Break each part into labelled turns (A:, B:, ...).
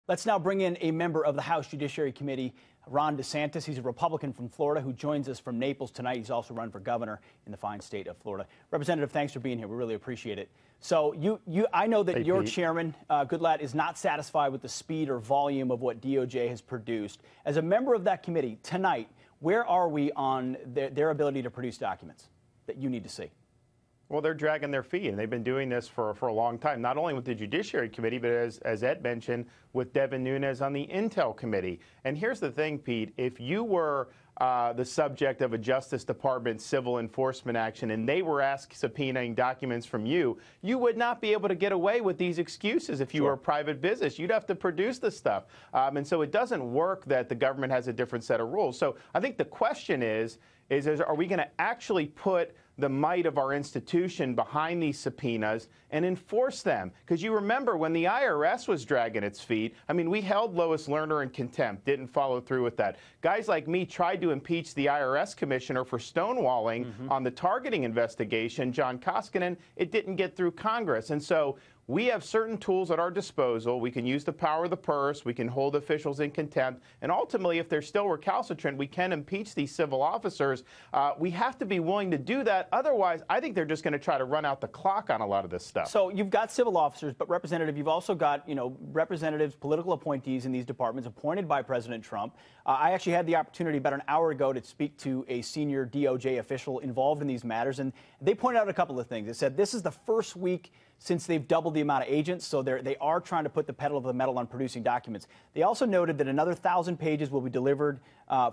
A: Let's now bring in a member of the House Judiciary Committee, Ron DeSantis. He's a Republican from Florida who joins us from Naples tonight. He's also run for governor in the fine state of Florida. Representative, thanks for being here. We really appreciate it. So I know that your chairman, Goodlatte, is not satisfied with the speed or volume of what DOJ has produced. As a member of that committee tonight, where are we on their ability to produce documents that you need to see?
B: Well, they're dragging their feet, and they've been doing this for a long time, not only with the Judiciary Committee, but as Ed mentioned, with Devin Nunes on the Intel Committee. And here's the thing, Pete, if you were the subject of a Justice Department civil enforcement action and they were subpoenaing documents from you, you would not be able to get away with these excuses if you were a private business. You'd have to produce the stuff. And so it doesn't work that the government has a different set of rules. So I think the question is are we going to actually put the might of our institution behind these subpoenas and enforce them? Because you remember when the IRS was dragging its feet, I mean, we held Lois Lerner in contempt, didn't follow through with that. Guys like me tried to impeach the IRS commissioner for stonewalling on the targeting investigation, John Koskinen. It didn't get through Congress. And so we have certain tools at our disposal. We can use the power of the purse. We can hold officials in contempt. And ultimately, if they're still recalcitrant, we can impeach these civil officers. We have to be willing to do that. Otherwise, I think they're just going to try to run out the clock on a lot of this stuff.
A: So you've got civil officers, but Representative, you've also got, representatives, political appointees in these departments appointed by President Trump. I actually had the opportunity about an hour ago to speak to a senior DOJ official involved in these matters, and they pointed out a couple of things. They said this is the first week since they've doubled the amount of agents, so they are trying to put the pedal to the metal on producing documents. They also noted that another 1,000 pages will be delivered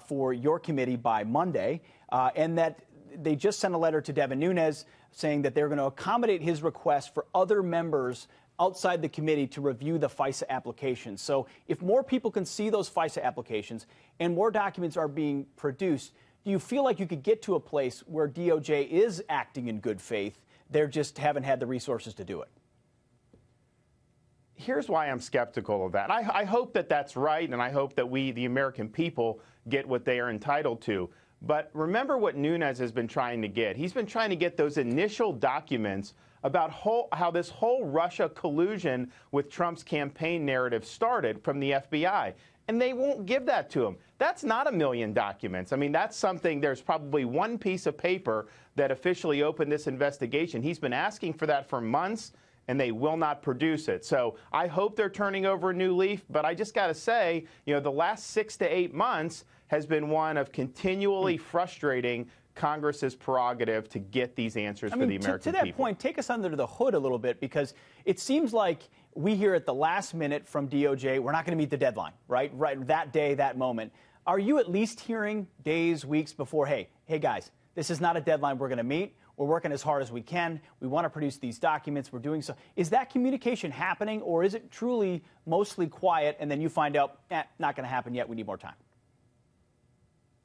A: for your committee by Monday, and that they just sent a letter to Devin Nunes saying that they're going to accommodate his request for other members outside the committee to review the FISA applications. So if more people can see those FISA applications and more documents are being produced, do you feel like you could get to a place where DOJ is acting in good faith? They just haven't had the resources to do it.
B: Here's why I'm skeptical of that. I hope that that's right, and I hope that we, the American people, get what they are entitled to. But remember what Nunes has been trying to get. He's been trying to get those initial documents about how this whole Russia collusion with Trump's campaign narrative started from the FBI. And they won't give that to him. That's not 1 million documents. I mean, that's something, there's probably one piece of paper that officially opened this investigation. He's been asking for that for months, and they will not produce it. So I hope they're turning over a new leaf, but I just got to say, the last 6 to 8 months has been one of continually frustrating Congress's prerogative to get these answers for the American people.
A: To that point, take us under the hood a little bit, because it seems like we hear at the last minute from DOJ, we're not going to meet the deadline, right? Right, that day, that moment. Are you at least hearing days, weeks before, hey guys, this is not a deadline we're going to meet. We're working as hard as we can. We want to produce these documents. We're doing so. Is that communication happening, or is it truly mostly quiet, and then you find out, not going to happen yet, we need more time?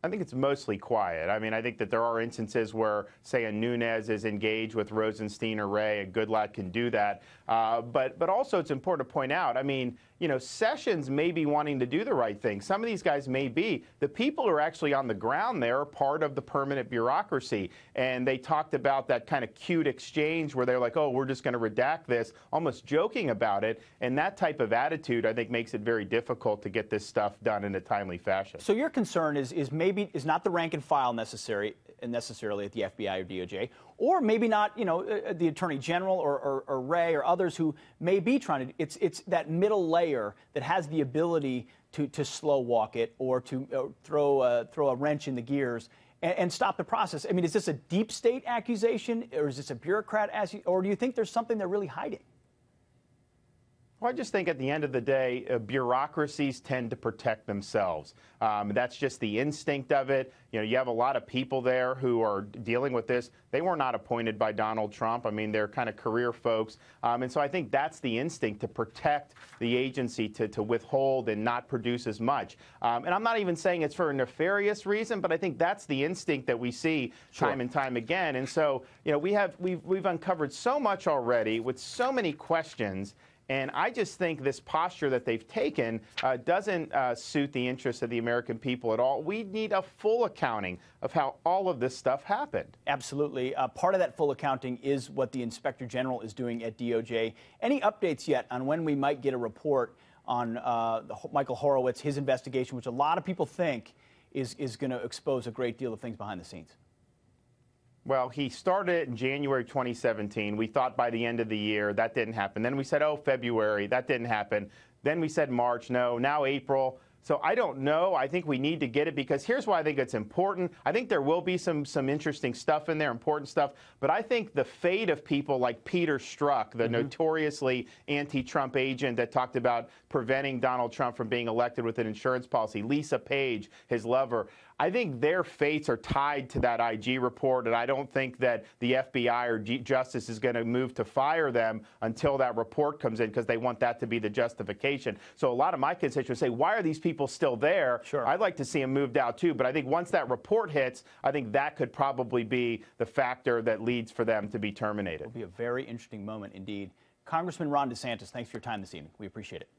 B: I think it's mostly quiet. I mean, I think that there are instances where, say, a Nunes is engaged with Rosenstein or Wray, a Goodlatte can do that. But also it's important to point out, I mean, Sessions may be wanting to do the right thing. Some of these guys may be. The people who are actually on the ground there are part of the permanent bureaucracy. And they talked about that kind of cute exchange where they're like, oh, we're just going to redact this, almost joking about it. And that type of attitude, I think, makes it very difficult to get this stuff done in a timely fashion.
A: So your concern is not the rank and file necessarily at the FBI or DOJ, or maybe not, the Attorney General or Wray or others who may be trying to. It's that middle layer that has the ability to slow walk it or to throw a wrench in the gears and stop the process. I mean, is this a deep state accusation, or is this a bureaucrat, or do you think there's something they're really hiding?
B: Well, I just think at the end of the day, bureaucracies tend to protect themselves. That's just the instinct of it. You have a lot of people there who are dealing with this. They were not appointed by Donald Trump. I mean, they're kind of career folks. And so I think that's the instinct, to protect the agency, to withhold and not produce as much. And I'm not even saying it's for a nefarious reason, but I think that's the instinct that we see time and time again. And so, we've uncovered so much already with so many questions. And I just think this posture that they've taken doesn't suit the interests of the American people at all. We need a full accounting of how all of this stuff happened.
A: Absolutely. Part of that full accounting is what the Inspector General is doing at DOJ. Any updates yet on when we might get a report on Michael Horowitz, his investigation, which a lot of people think is going to expose a great deal of things behind the scenes?
B: Well, he started in January 2017. We thought by the end of the year. That didn't happen. Then we said, oh, February. That didn't happen. Then we said March. No. Now April. So I don't know. I think we need to get it because here's why I think it's important. I think there will be some interesting stuff in there, important stuff. But I think the fate of people like Peter Strzok, the notoriously anti-Trump agent that talked about preventing Donald Trump from being elected with an insurance policy, Lisa Page, his lover, I think their fates are tied to that IG report, and I don't think that the FBI or Justice is going to move to fire them until that report comes in because they want that to be the justification. So a lot of my constituents say, why are these people still there?
A: Sure.
B: I'd like to see them moved out too, but I think once that report hits, I think that could probably be the factor that leads for them to be terminated.
A: It'll be a very interesting moment indeed. Congressman Ron DeSantis, thanks for your time this evening. We appreciate it.